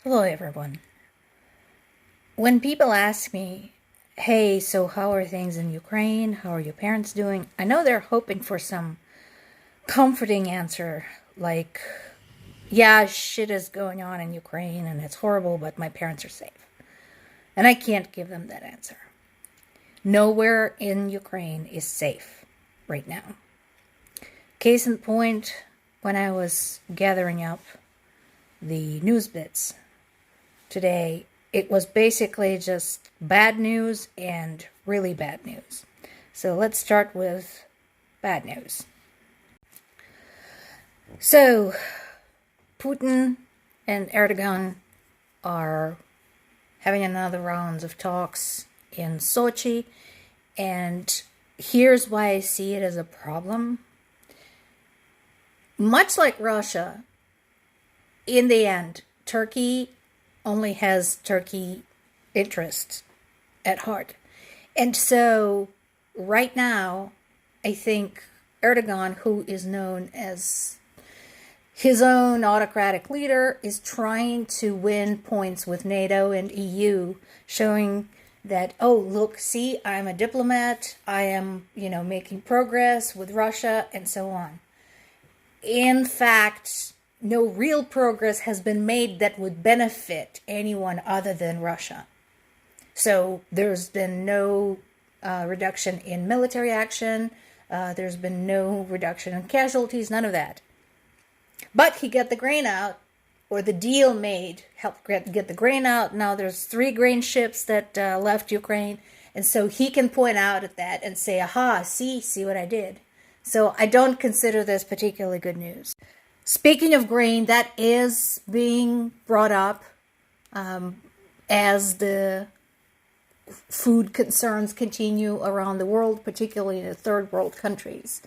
Hello, everyone. When people ask me, hey, so how are things in Ukraine? How are your parents doing? I know they're hoping for some comforting answer like, yeah, shit is going on in Ukraine and it's horrible, but my parents are safe. And I can't give them that answer. Nowhere in Ukraine is safe right now. Case in point, when I was gathering up the news bits today, it was basically just bad news and really bad news. So let's start with bad news. So Putin and Erdogan are having another round of talks in Sochi, and here's why I see it as a problem. Much like Russia, in the end, Turkey only has Turkey interests at heart. And so right now, I think Erdogan, who is known as his own autocratic leader, is trying to win points with NATO and EU, showing that, oh, look, see, I'm a diplomat, I am, making progress with Russia, and so on. In fact, no real progress has been made that would benefit anyone other than Russia. So there's been no reduction in military action. There's been no reduction in casualties, none of that. But he got the grain out, or the deal made, helped get the grain out. Now there's 3 grain ships that left Ukraine. And so he can point out at that and say, aha, see what I did. So I don't consider this particularly good news. Speaking of grain, that is being brought up as the food concerns continue around the world, particularly in the third world countries.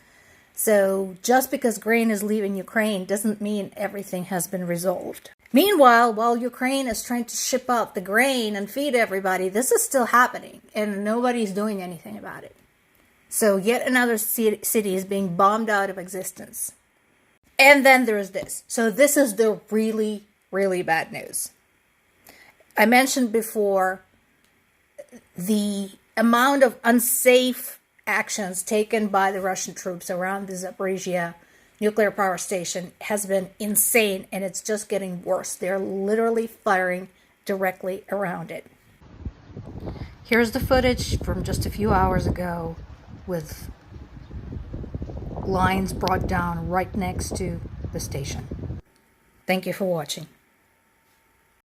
So just because grain is leaving Ukraine doesn't mean everything has been resolved. Meanwhile, while Ukraine is trying to ship out the grain and feed everybody, this is still happening and nobody's doing anything about it. So yet another city is being bombed out of existence. And then there's this. So this is the really, really bad news. I mentioned before the amount of unsafe actions taken by the Russian troops around the Zaporizhzhya Nuclear power station has been insane, and it's just getting worse. They're literally firing directly around it. Here's the footage from just a few hours ago with lines brought down right next to the station. Thank you for watching.